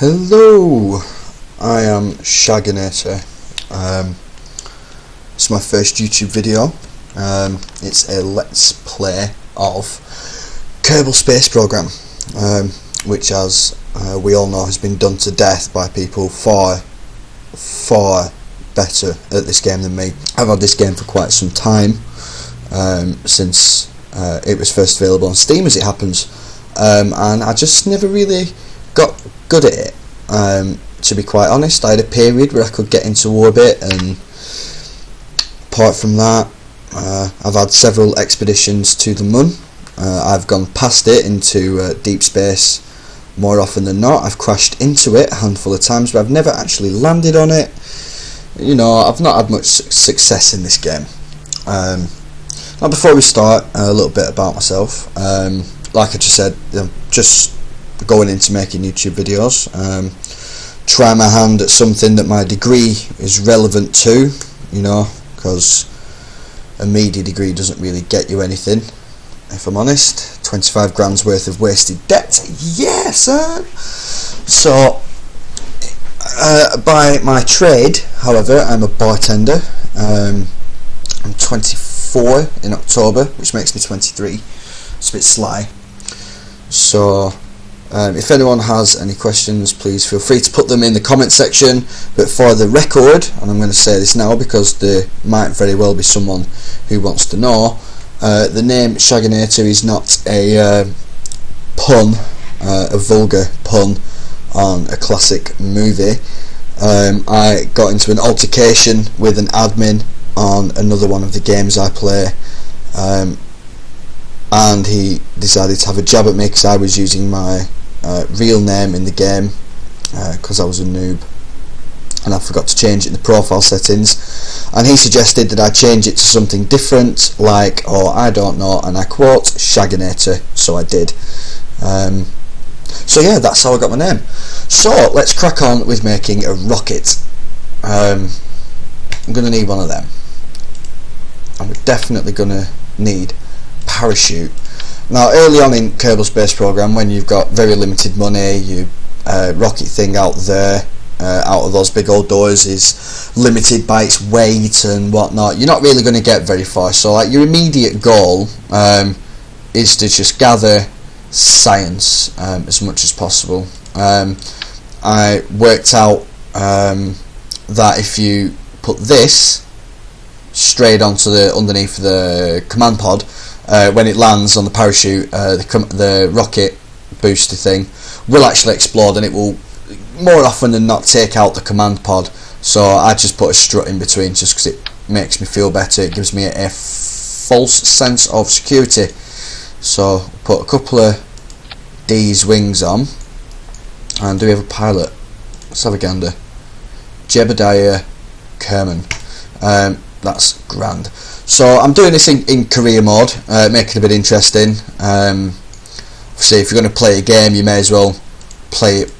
Hello, I am Shagginator. It's my first YouTube video. It's a let's play of Kerbal Space Program, which, as we all know, has been done to death by people far better at this game than me. I've had this game for quite some time, since it was first available on Steam, as it happens, and I just never really got good at it. To be quite honest, I had a period where I could get into orbit, and apart from that, I've had several expeditions to the moon. I've gone past it into deep space more often than not. I've crashed into it a handful of times, but I've never actually landed on it. You know, I've not had much success in this game. Now, before we start, a little bit about myself. Like I just said, I'm just going into making YouTube videos. Try my hand at something that my degree is relevant to, you know, because a media degree doesn't really get you anything, if I'm honest. 25 grand's worth of wasted debt, yes sir. So by my trade, however, I'm a bartender. I'm 24 in October, which makes me 23. It's a bit sly. So if anyone has any questions, please feel free to put them in the comment section. But for the record, and I'm going to say this now because there might very well be someone who wants to know, the name Shagginator is not a pun, a vulgar pun on a classic movie. I got into an altercation with an admin on another one of the games I play, and he decided to have a jab at me because I was using my real name in the game, because I was a noob and I forgot to change it in the profile settings, and he suggested that I change it to something different, like, or I don't know, and I quote, Shagginator. So I did. So yeah, that's how I got my name. So let's crack on with making a rocket. I'm going to need one of them. I'm definitely going to need parachute. Now, early on in Kerbal Space Program, when you've got very limited money, your rocket thing out there, out of those big old doors, is limited by its weight and whatnot. You're not really going to get very far. So, like, your immediate goal is to just gather science as much as possible. I worked out that if you put this straight onto the underneath the command pod, when it lands on the parachute, the rocket booster thing will actually explode, and it will more often than not take out the command pod. So I just put a strut in between just because it makes me feel better. It gives me a false sense of security. So put a couple of these wings on. And do we have a pilot? Let's have a gander. Jebediah Kerman. That's grand. So I'm doing this in career mode, making it a bit interesting. Obviously, if you're going to play a game, you may as well play it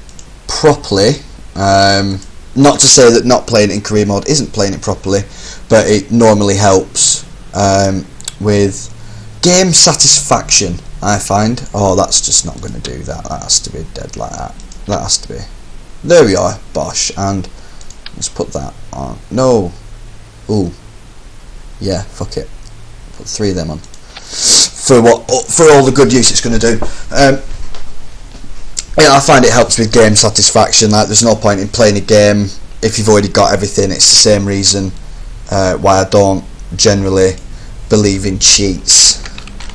properly. Not to say that not playing it in career mode isn't playing it properly, but it normally helps with game satisfaction, I find. Oh, that's just not going to do that. That has to be dead like that. That has to be. There we are, bosh. And let's put that on. No. Ooh. Yeah, fuck it. Put 3 of them on. For all the good use it's going to do. Yeah, I find it helps with game satisfaction. Like, there's no point in playing a game if you've already got everything. It's the same reason why I don't generally believe in cheats.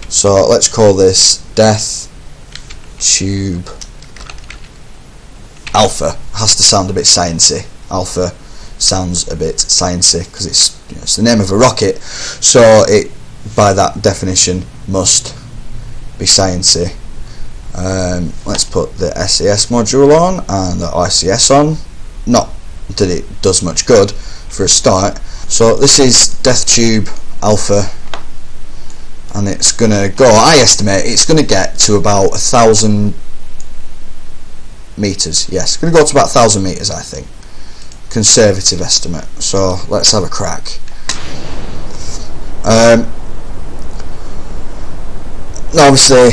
So let's call this Death Tube Alpha. Has to sound a bit sciencey. Alpha sounds a bit sciencey because it's, you know, it's the name of a rocket, so it, by that definition, must be sciencey. Let's put the SAS module on and the ICS on. Not that it does much good for a start. So this is Death Tube Alpha, and it's gonna go, I estimate it's gonna get to about 1,000 meters. Yes, it's gonna go to about 1,000 meters, I think. Conservative estimate. So let's have a crack. Obviously,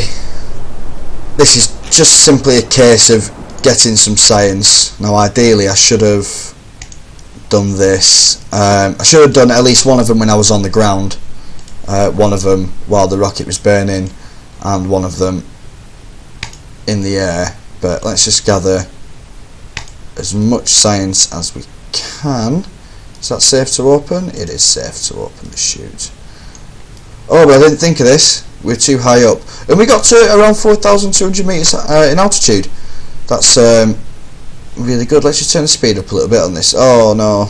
this is just simply a case of getting some science. Now ideally I should have done this. I should have done at least one of them when I was on the ground, one of them while the rocket was burning, and one of them in the air. But let's just gather as much science as we can. Is that safe to open? It is safe to open the chute. Oh, but I didn't think of this. We're too high up, and we got to around 4,200 meters in altitude. That's really good. Let's just turn the speed up a little bit on this. Oh no!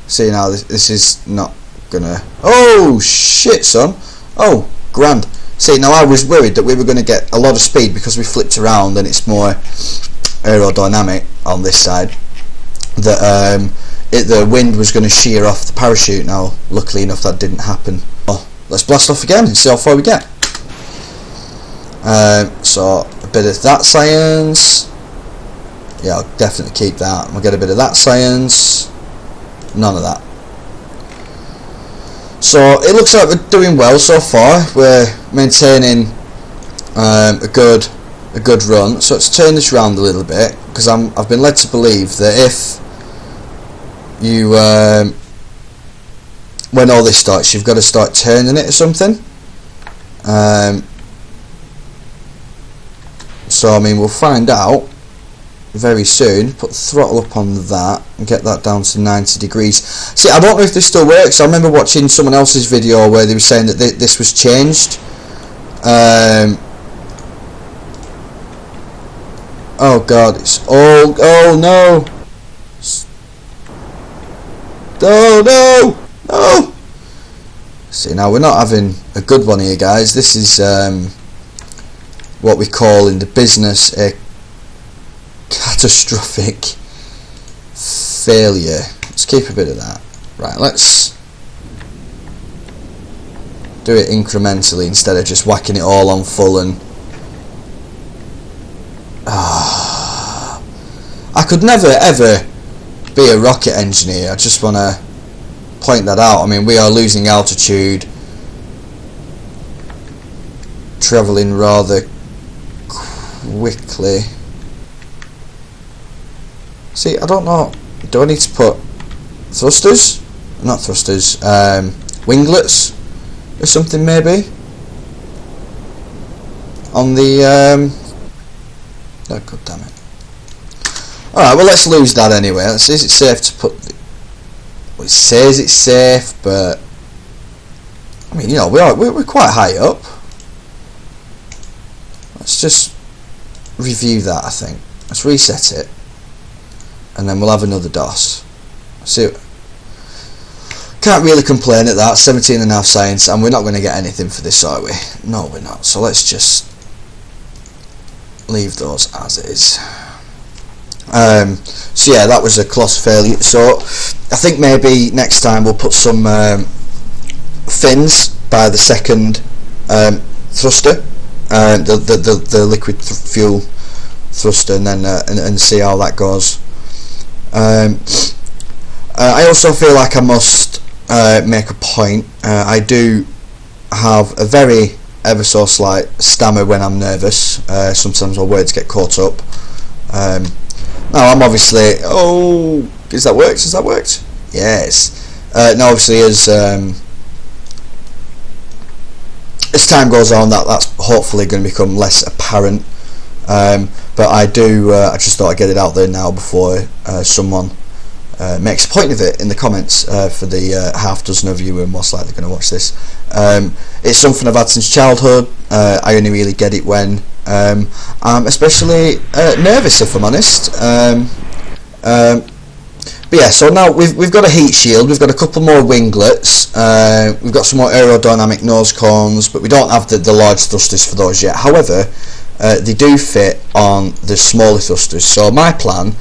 See now, this is not gonna. Oh shit, son! Oh, grand. See now, I was worried that we were going to get a lot of speed because we flipped around and it's more aerodynamic on this side. That the wind was going to shear off the parachute. Now, luckily enough, that didn't happen. Oh, let's blast off again and see how far we get. So a bit of that science. Yeah, I'll definitely keep that. We'll get a bit of that science. None of that. So it looks like we're doing well so far. We're maintaining a good run. So let's turn this round a little bit, because I've been led to believe that if you when all this starts, you've got to start turning it or something. So I mean, we'll find out very soon. Put the throttle up on that and get that down to 90 degrees. See, I don't know if this still works. I remember watching someone else's video where they were saying that this was changed. Oh god, it's all. Oh no! Oh no! No! See, now we're not having a good one here, guys. This is what we call in the business a catastrophic failure. Let's keep a bit of that. Right, let's do it incrementally instead of just whacking it all on full. And I could never ever be a rocket engineer. I just want to point that out. I mean, we are losing altitude, travelling rather quickly. See, I don't know. Do I need to put thrusters? Not thrusters. Winglets or something maybe on the. Oh god damn it! All right, well let's lose that anyway. Let's see, is it safe to put? Well, it says it's safe, but I mean, you know, we're quite high up. Let's just review that. I think let's reset it, and then we'll have another DOS. See, can't really complain at that. 17.5 science, and we're not going to get anything for this, are we? No, we're not. So let's just leave those as is. So yeah, that was a colossal failure. So I think maybe next time we'll put some fins by the second thruster, the liquid fuel thruster, and then and see how that goes. I also feel like I must make a point. I do have a very ever so slight stammer when I'm nervous. Sometimes my words get caught up. Now I'm obviously. Oh, has that worked? Has that worked? Yes. Now obviously as time goes on, that's hopefully going to become less apparent. But I do. I just thought I'd get it out there now before someone makes a point of it in the comments for the half dozen of you who are most likely going to watch this. It's something I've had since childhood. I only really get it when I'm especially nervous, if I'm honest. But yeah, so now we've got a heat shield, we've got a couple more winglets, we've got some more aerodynamic nose cones, but we don't have the large thrusters for those yet. However, they do fit on the smaller thrusters. So my plan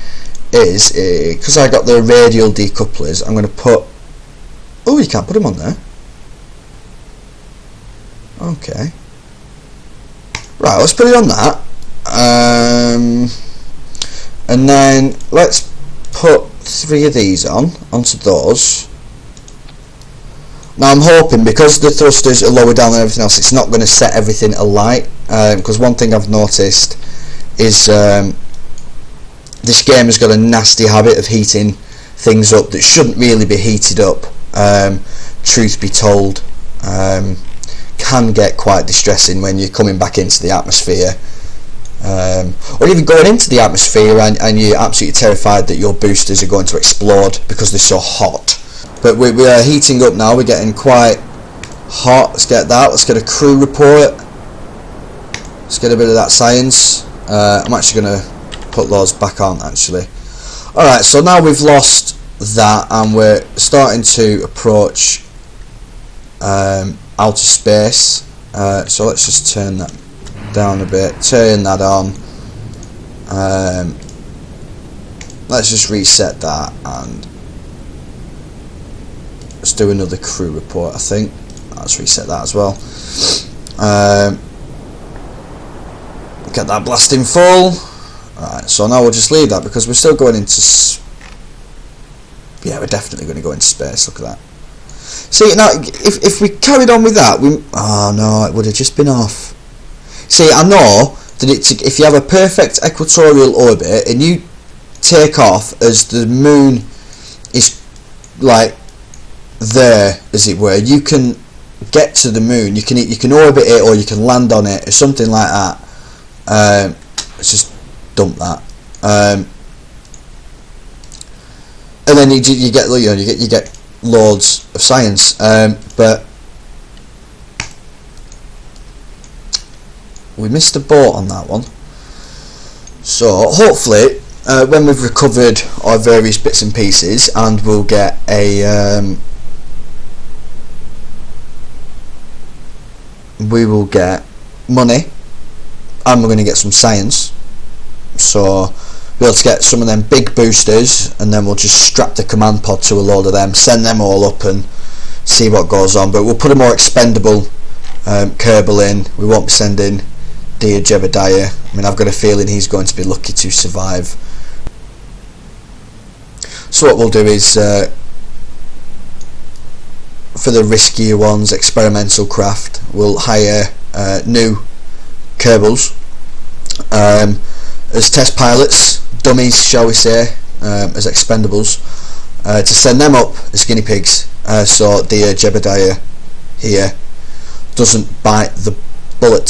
is, because I got the radial decouplers, I'm going to put. Oh, you can't put them on there. Okay. Right, let's put it on that. And then let's put 3 of these onto those. Now I'm hoping, because the thrusters are lower down than everything else, it's not going to set everything alight. Because one thing I've noticed is this game has got a nasty habit of heating things up that shouldn't really be heated up. Truth be told, can get quite distressing when you're coming back into the atmosphere, or even going into the atmosphere and you're absolutely terrified that your boosters are going to explode because they're so hot. But we are heating up now, we're getting quite hot. Let's get that, let's get a crew report, let's get a bit of that science. I'm actually going to put those back on actually. Alright, so now we've lost that and we're starting to approach outer space, so let's just turn that down a bit, turn that on, let's just reset that and let's do another crew report. I think let's reset that as well. Get that blasting full. Alright, so now we'll just leave that because we're still going into yeah, we're definitely going to go into space. Look at that. See, now if we carried on with that, oh no, it would have just been off. See, I know that if you have a perfect equatorial orbit and you take off as the moon is like there, as it were, you can get to the moon. You can orbit it or you can land on it or something like that. Let's just dump that. And then you get you get loads of science, but we missed a boat on that one. So hopefully, when we've recovered our various bits and pieces, and we'll get a we will get money, and we're going to get some science. So we'll be able to get some of them big boosters, and then we'll just strap the command pod to a load of them, send them all up and see what goes on. But we'll put a more expendable Kerbal in. We won't be sending dear Jebediah. I mean, I've got a feeling he's going to be lucky to survive. So what we'll do is for the riskier ones, experimental craft, we'll hire new Kerbals as test pilots, dummies shall we say, as expendables, to send them up as guinea pigs, so the Jebediah here doesn't bite the bullet.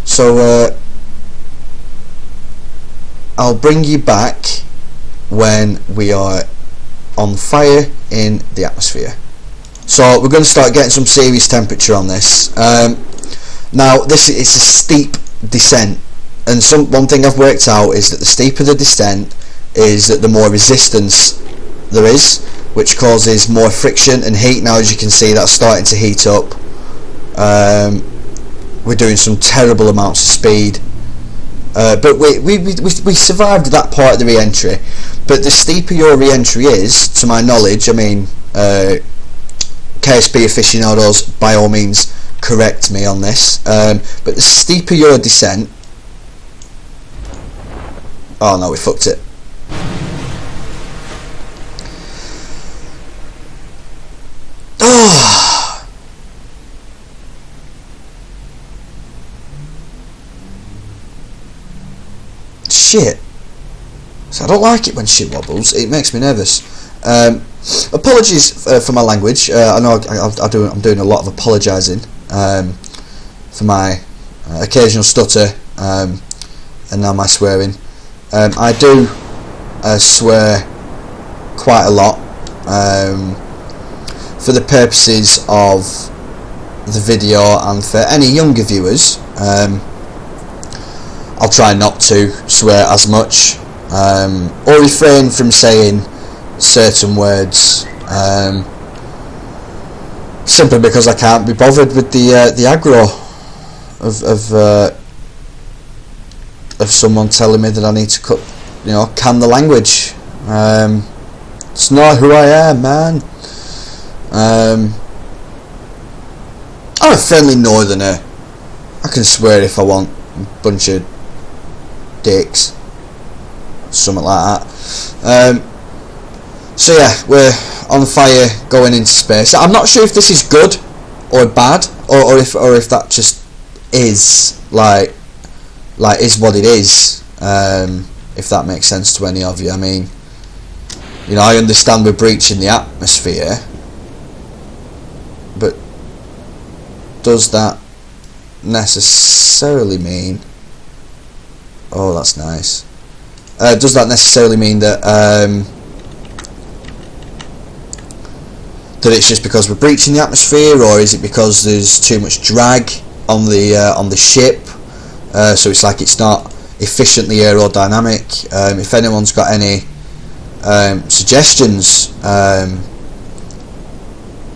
So I'll bring you back when we are on fire in the atmosphere. So we're going to start getting some serious temperature on this. Now this is a steep descent, and one thing I've worked out is that the steeper the descent is, that the more resistance there is, which causes more friction and heat. Now as you can see, that's starting to heat up. We're doing some terrible amounts of speed, but we survived that part of the re-entry. But the steeper your re-entry is, to my knowledge, I mean, KSP aficionados by all means correct me on this, but the steeper your descent, oh no, we fucked it. Oh. Shit. So I don't like it when shit wobbles. It makes me nervous. Apologies for my language. I know I'm doing a lot of apologising for my occasional stutter and now my swearing. I do swear quite a lot for the purposes of the video and for any younger viewers. I'll try not to swear as much, or refrain from saying certain words, simply because I can't be bothered with the aggro of someone telling me that I need to can the language. It's not who I am, man. I'm a friendly northerner. I can swear if I want. Bunch of dicks, something like that. So yeah, we're on fire going into space. I'm not sure if this is good or bad, or if that just is like like, is what it is. If that makes sense to any of you. I mean, you know, I understand we're breaching the atmosphere, but does that necessarily mean... Oh, that's nice. Does that necessarily mean that that it's just because we're breaching the atmosphere, or is it because there's too much drag on the ship, so it's like it's not efficiently aerodynamic? If anyone's got any suggestions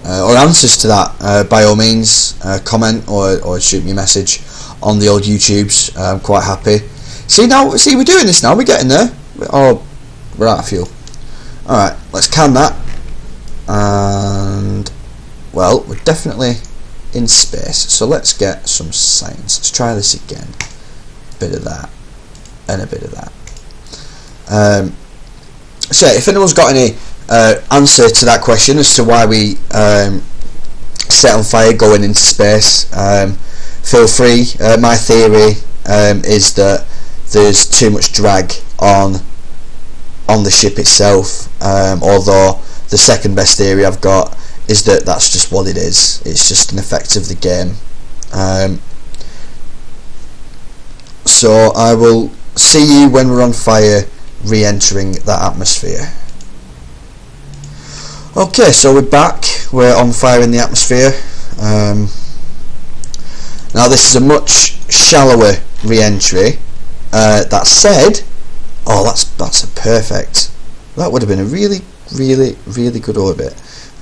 or answers to that, by all means, comment or shoot me a message on the old YouTubes. I'm quite happy. See, we're doing this now. We're getting there. Oh, we're out of fuel. All right, let's can that. And well, we're definitely in space. So let's get some science. Let's try this again. A bit of that and a bit of that. So, if anyone's got any answer to that question as to why we set on fire going into space, feel free. My theory is that there's too much drag on the ship itself, although the second best theory I've got is that that's just what it is. It's just an effect of the game. So I will see you when we're on fire, re-entering that atmosphere. Okay, so we're back. We're on fire in the atmosphere. Now this is a much shallower re-entry. That said, oh, that's a perfect. That would have been a really good orbit.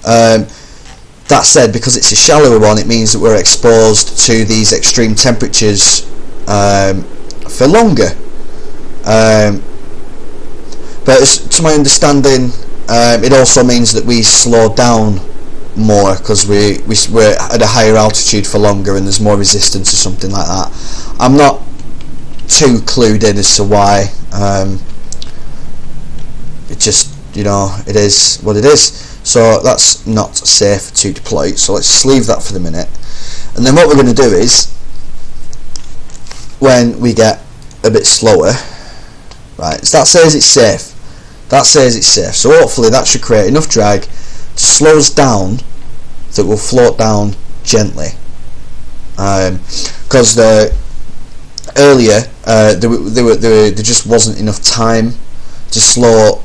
That said, because it's a shallower one, it means that we're exposed to these extreme temperatures for longer. But to my understanding, it also means that we slow down more because we're at a higher altitude for longer, and there's more resistance or something like that. I'm not too clued in as to why. It just, you know, it is what it is. So that's not safe to deploy. So let's just leave that for the minute. And then what we're going to do is, when we get a bit slower, right, so that says it's safe. That says it's safe. So hopefully that should create enough drag to slow us down that we'll float down gently. Because earlier there just wasn't enough time to slow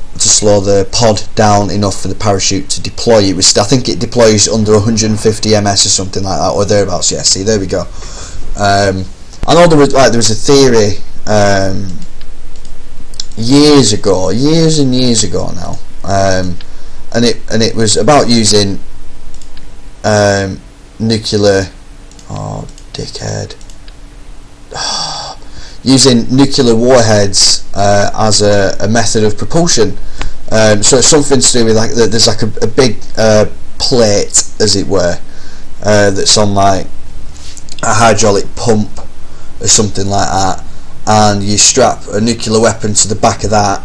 the pod down enough for the parachute to deploy. I think it deploys under 150 ms or something like that, or thereabouts. Yeah, see, there we go. I know there was a theory years and years ago now, and it was about using nuclear. Oh, dickhead. Using nuclear warheads as a method of propulsion. So it's something to do with like there's like a big plate, as it were, that's on like a hydraulic pump or something like that, and you strap a nuclear weapon to the back of that,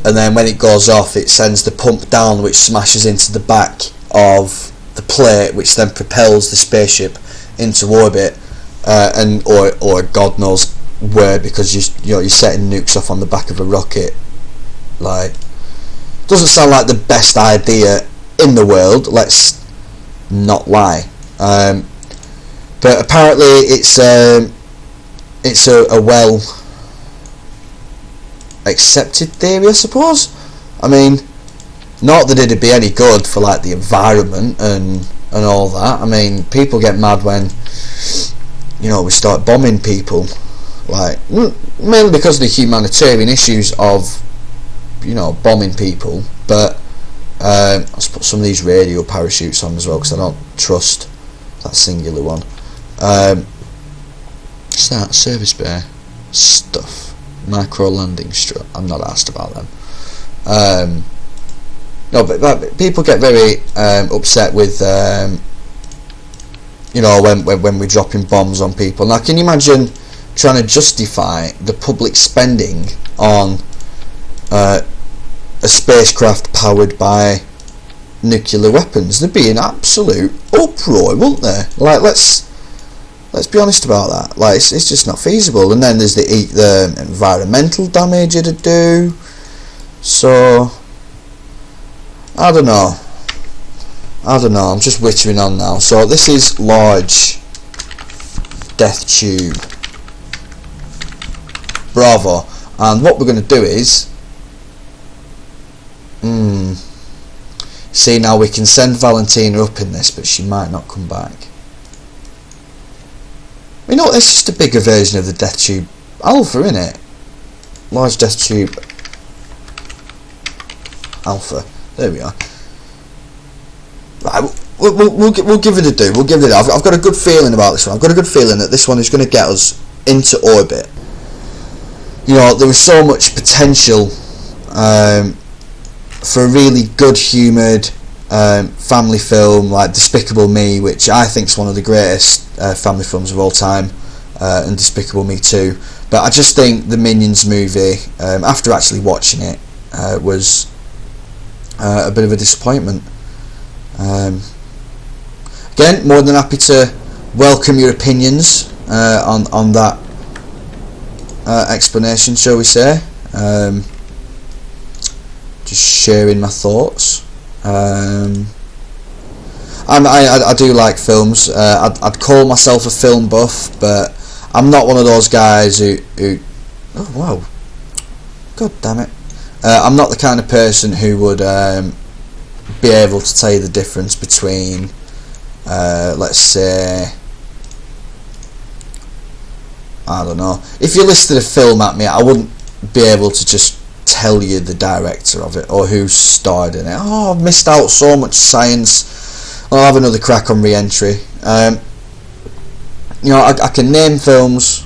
and then when it goes off, it sends the pump down, which smashes into the back of the plate, which then propels the spaceship into orbit, or God knows where, because you're setting nukes off on the back of a rocket. Like, doesn't sound like the best idea in the world, let's not lie. But apparently it's a well accepted theory, I suppose. I mean, not that it'd be any good for like the environment and all that. I mean, people get mad when, you know, we start bombing people, like mainly because of the humanitarian issues of, you know, bombing people. But let's put some of these radio parachutes on as well, because I don't trust that singular one. What's that? Service bay stuff. Micro landing strut. I'm not asked about them. No, but people get very upset with you know, when we're dropping bombs on people. Now, can you imagine trying to justify the public spending on a spacecraft powered by nuclear weapons? There'd be an absolute uproar, wouldn't there? Like, let's Let's be honest about that. Like, it's just not feasible. And then there's the environmental damage it'd do. So I don't know. I'm just wittering on now. So this is large death tube. Bravo. And what we're going to do is, see, now we can send Valentina up in this, but she might not come back. You know, it's just a bigger version of the death tube alpha, isn't it? Large death tube alpha. There we are. Right, we'll give it a do. We'll give it. I've got a good feeling about this one. I've got a good feeling that this one is going to get us into orbit. You know, there was so much potential for a really good-humoured family film like Despicable Me, which I think is one of the greatest family films of all time, and Despicable Me 2. But I just think the Minions movie, after actually watching it, was a bit of a disappointment. Again, more than happy to welcome your opinions on that explanation, shall we say. Just sharing my thoughts. I do like films. I'd call myself a film buff, but I'm not one of those guys who oh wow, god damn it, I'm not the kind of person who would be able to tell you the difference between let's say, I don't know, if you listed a film at me, I wouldn't be able to just tell you the director of it or who starred in it. Oh, I've missed out so much science. I'll have another crack on Re-Entry. You know, I can name films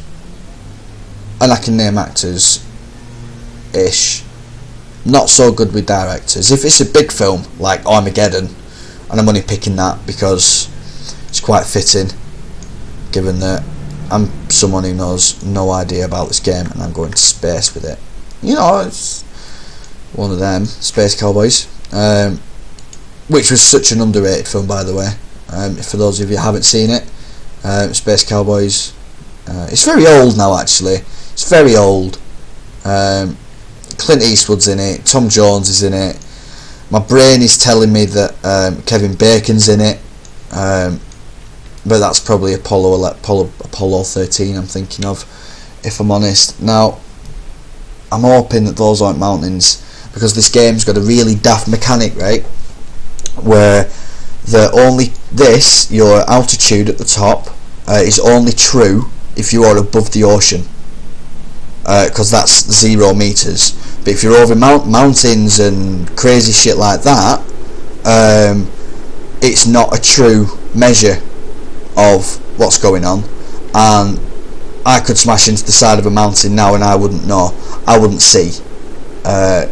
and I can name actors ish. Not so good with directors. If it's a big film like Armageddon, and I'm only picking that because it's quite fitting, given that I'm someone who knows no idea about this game and I'm going to space with it. You know, it's one of them, Space Cowboys, which was such an underrated film, by the way. For those of you who haven't seen it, Space Cowboys, it's very old now, actually. It's very old. Clint Eastwood's in it, Tom Jones is in it. My brain is telling me that Kevin Bacon's in it, but that's probably Apollo 13 I'm thinking of, if I'm honest. Now, I'm hoping that those aren't mountains, because this game's got a really daft mechanic, right, where your altitude at the top is only true if you are above the ocean, because that's 0 meters. But if you're over mountains and crazy shit like that, it's not a true measure of what's going on, and I could smash into the side of a mountain now and I wouldn't know, I wouldn't see, and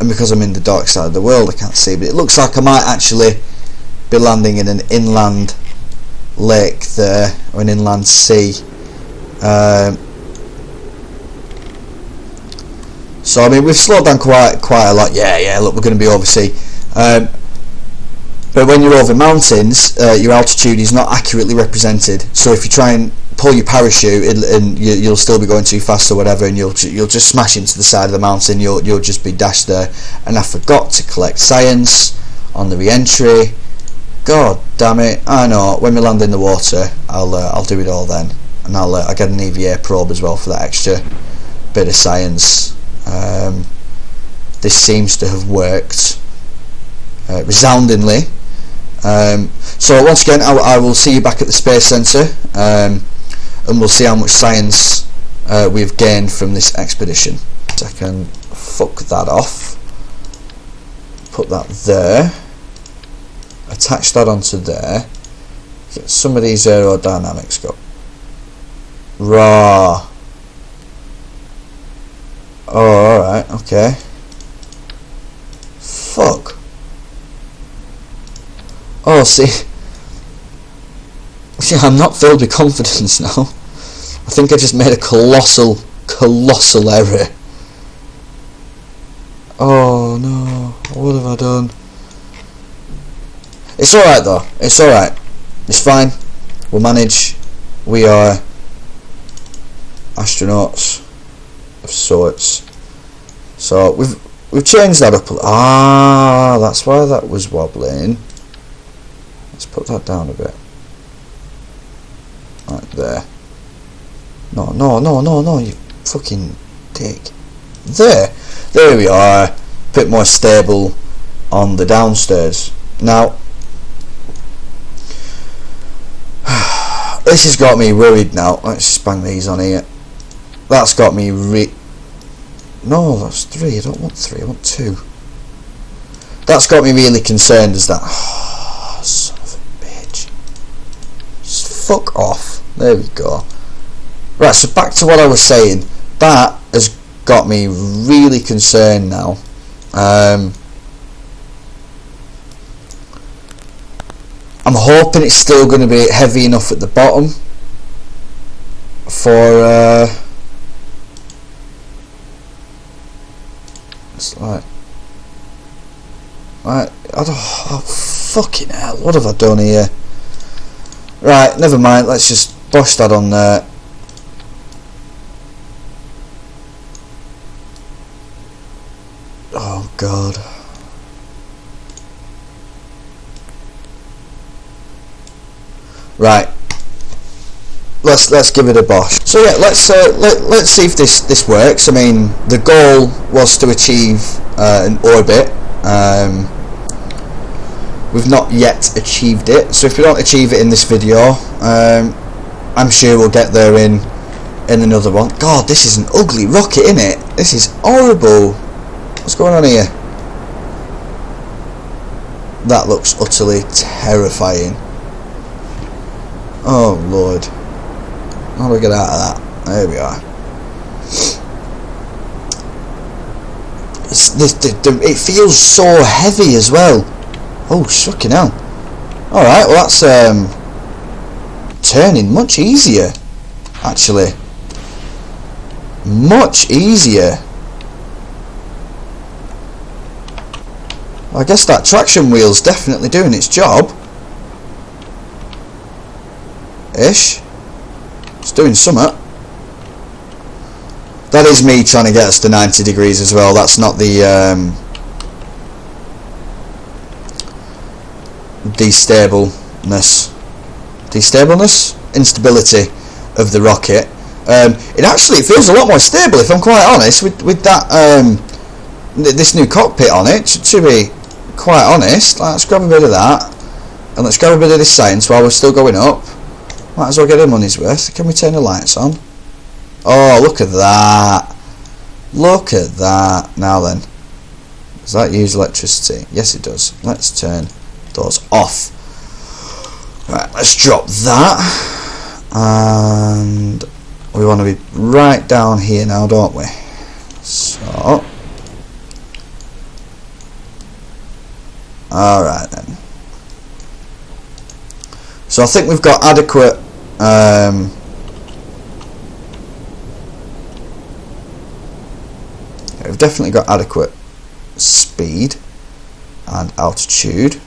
because I'm in the dark side of the world I can't see, but it looks like I might actually be landing in an inland lake there, or an inland sea. So I mean, we've slowed down quite a lot. Yeah, look, we're going to be oversea. But when you're over mountains, your altitude is not accurately represented. So if you try and pull your parachute, you'll still be going too fast or whatever, and you'll just smash into the side of the mountain. You'll just be dashed there. And I forgot to collect science on the re-entry. God damn it! I know. When we land in the water, I'll do it all then, and I'll get an EVA probe as well for that extra bit of science. This seems to have worked resoundingly. So once again, I will see you back at the Space Centre, and we'll see how much science we've gained from this expedition. So I can fuck that off, put that there, attach that onto there, get some of these aerodynamics go. Raw. Oh, alright, okay. Fuck. Oh, see, I'm not filled with confidence now. I think I just made a colossal error. Oh no, what have I done? It's alright though, it's alright. It's fine. We'll manage. We are astronauts of sorts. So we've changed that up. Ah, that's why that was wobbling. Let's put that down a bit. Right there. No, you fucking dick. There we are. A bit more stable on the downstairs. Now, this has got me worried now. Let's just bang these on here. That's got me no, that's 3. I don't want 3, I want 2. That's got me really concerned, is that... Oh, son of a bitch. Just fuck off. There we go. Right, so back to what I was saying. That has got me really concerned now. I'm hoping it's still going to be heavy enough at the bottom for it's like I don't, oh fucking hell, what have I done here? Right, never mind, let's just push that on there. Oh god. Right, let's give it a bosh. So yeah, let's see if this works. I mean, the goal was to achieve an orbit. We've not yet achieved it, so if we don't achieve it in this video, I'm sure we'll get there in another one. God, this is an ugly rocket, isn't it? This is horrible. What's going on here? That looks utterly terrifying. Oh lord. How do we get out of that? There we are. It feels so heavy as well. Oh fucking hell. Alright, well that's turning much easier, actually. Much easier. I guess that traction wheel's definitely doing its job. Ish. It's doing something. That is me trying to get us to 90 degrees as well. That's not the instability of the rocket. It feels a lot more stable, if I'm quite honest, with that this new cockpit on it. To be quite honest, let's grab a bit of that, and let's grab a bit of this science while we're still going up. Might as well get our money's worth. Can we turn the lights on? Oh, look at that. Look at that. Now then. Does that use electricity? Yes, it does. Let's turn those off. Right, let's drop that. And we want to be right down here now, don't we? So. Alright then. So I think we've got adequate we've definitely got adequate speed and altitude.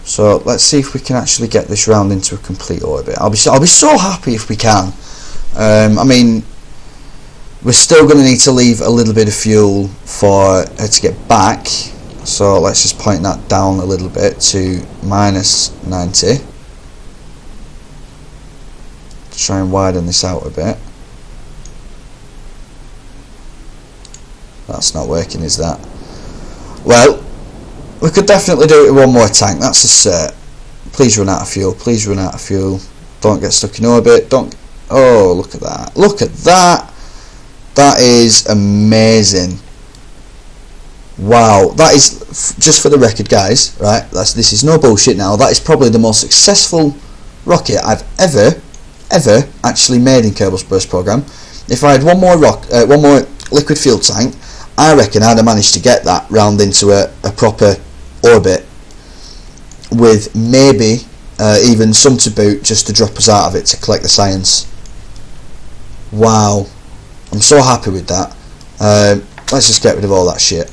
So let's see if we can actually get this round into a complete orbit. I'll be so happy if we can. I mean, we're still going to need to leave a little bit of fuel for her to get back. So let's just point that down a little bit to -90. Try and widen this out a bit. That's not working, is that? Well, we could definitely do it with one more tank, that's a cert. Please run out of fuel, please run out of fuel. Don't get stuck in orbit, don't... Oh, look at that. Look at that! That is amazing. Wow, that is, just for the record guys, right, this is no bullshit now, that is probably the most successful rocket I've ever actually made in Kerbal Space Program. If I had one more liquid fuel tank, I reckon I'd have managed to get that round into a proper orbit, with maybe even some to boot, just to drop us out of it to collect the science. Wow, I'm so happy with that. Let's just get rid of all that shit.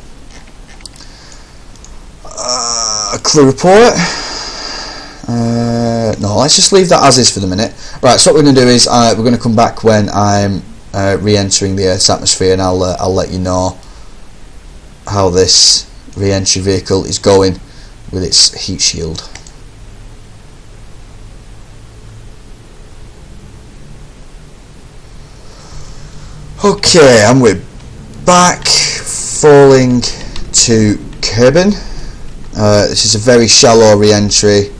Crew report. No, let's just leave that as is for the minute. Right, so what we're going to do is we're going to come back when I'm re-entering the Earth's atmosphere, and I'll let you know how this re-entry vehicle is going with its heat shield. Okay, and we're back, falling to Kerbin. This is a very shallow re-entry.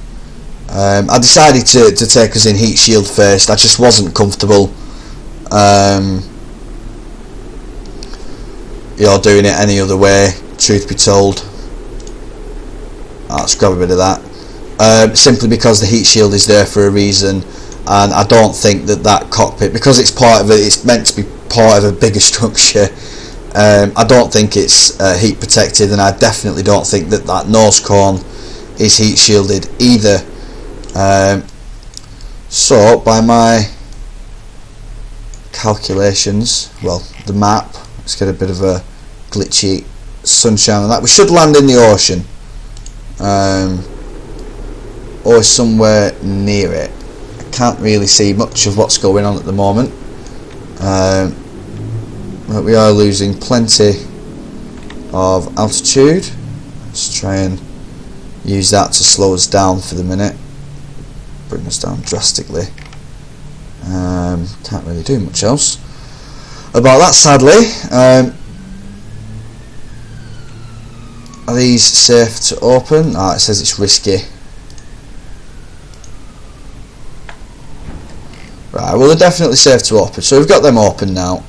I decided to take us in heat shield first. I just wasn't comfortable doing it any other way, truth be told. Let's grab a bit of that. Simply because the heat shield is there for a reason, and I don't think that cockpit, because it's part of it, it's meant to be part of a bigger structure. I don't think it's heat protected, and I definitely don't think that nose cone is heat shielded either. So by my calculations, well, the map, let's get a bit of a glitchy sunshine on that. We should land in the ocean, or somewhere near it. I can't really see much of what's going on at the moment. But we are losing plenty of altitude. Let's try and use that to slow us down for the minute, bring us down drastically. Can't really do much else about that, sadly. Are these safe to open? It says it's risky. Right, well, they're definitely safe to open, so we've got them open now.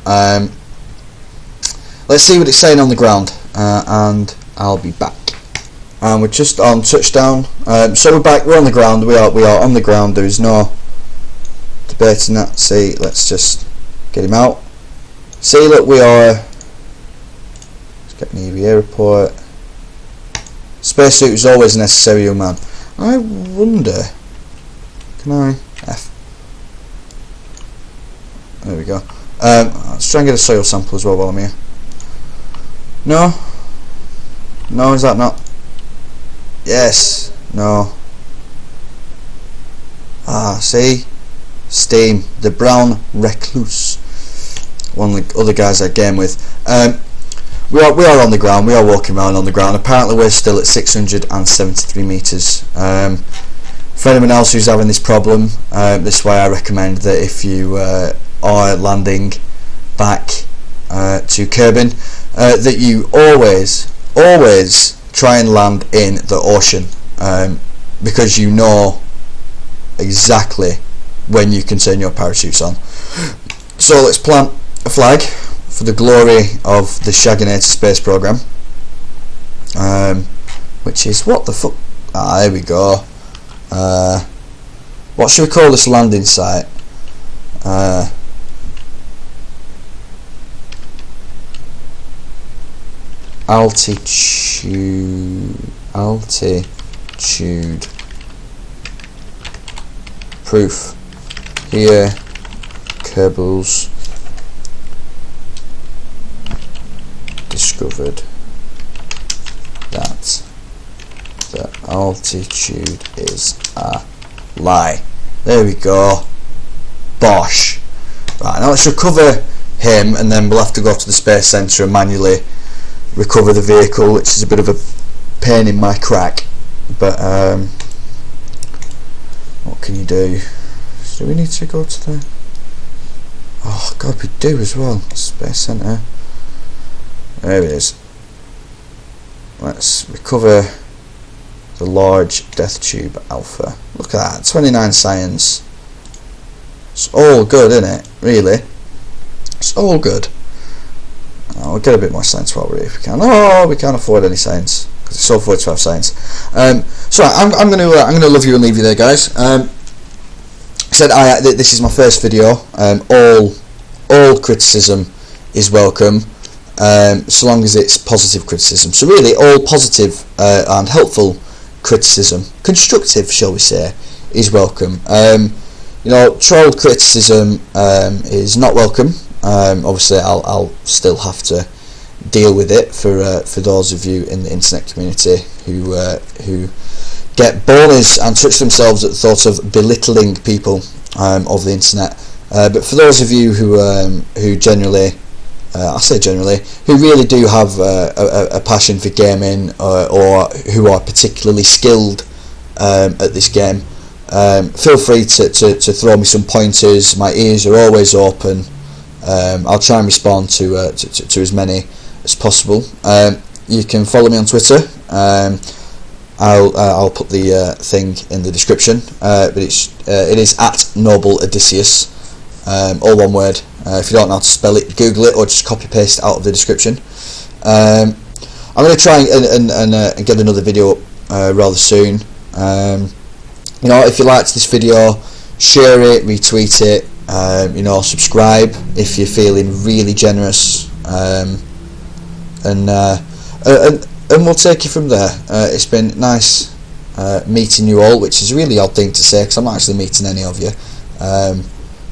Let's see what it's saying on the ground, and I'll be back. And we're just on touchdown. So we're back. We're on the ground. We are on the ground. There is no debating that. See, let's just get him out. See, look, we are. Let's get an EVA report. Spacesuit is always necessary, young man. I wonder. Can I F? There we go. Let's try and get a soil sample as well while I'm here. No. No, is that not? Yes. No. See? Steam. The brown recluse. One of the other guys I game with. We are on the ground. We are walking around on the ground. Apparently we're still at 673 metres. For anyone else who's having this problem, this way I recommend that if you are landing back to Kerbin, that you always try and land in the ocean, because you know exactly when you can turn your parachutes on. So let's plant a flag for the glory of the Shagginator Space Program, which is, what the fuck? There we go. What should we call this landing site? Altitude proof. Here, Kerbals discovered that the altitude is a lie. There we go. Bosh. Right, now let's recover him, and then we'll have to go to the Space Centre and manually recover the vehicle, which is a bit of a pain in my crack, but what can you do? So do we need to go to the... Oh god, we do as well. Space Centre. There it is. Let's recover the large death tube Alpha. Look at that, 29 science. It's all good, isn't it? Really, it's all good. We'll get a bit more science while we're here if we can. Oh, we can't afford any science because it's so afford to have science. So I'm gonna love you and leave you there, guys. This is my first video. All criticism is welcome, so long as it's positive criticism. So really, all positive and helpful criticism, constructive, shall we say, is welcome. Troll criticism is not welcome. Obviously, I'll still have to deal with it for those of you in the internet community who get boners and touch themselves at the thought of belittling people of the internet. But for those of you who generally, I say generally, who really do have a passion for gaming, or who are particularly skilled at this game, feel free to throw me some pointers. My ears are always open. I'll try and respond to as many as possible. You can follow me on Twitter. I'll put the thing in the description, but it is at Noble Odysseus, all one word. If you don't know how to spell it, Google it or just copy paste it out of the description. I'm going to try and get another video up rather soon. You know, if you liked this video, share it, retweet it, you know, subscribe if you're feeling really generous, and we'll take it from there. It's been nice meeting you all, which is a really odd thing to say because I'm not actually meeting any of you,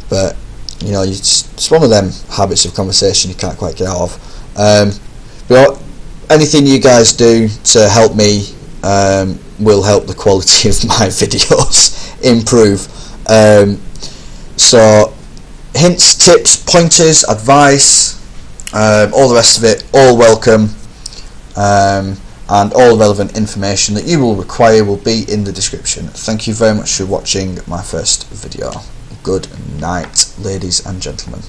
but you know, it's one of them habits of conversation you can't quite get out of. But anything you guys do to help me will help the quality of my videos improve. So hints, tips, pointers, advice, all the rest of it, all welcome, and all relevant information that you will require will be in the description. Thank you very much for watching my first video. Good night, ladies and gentlemen.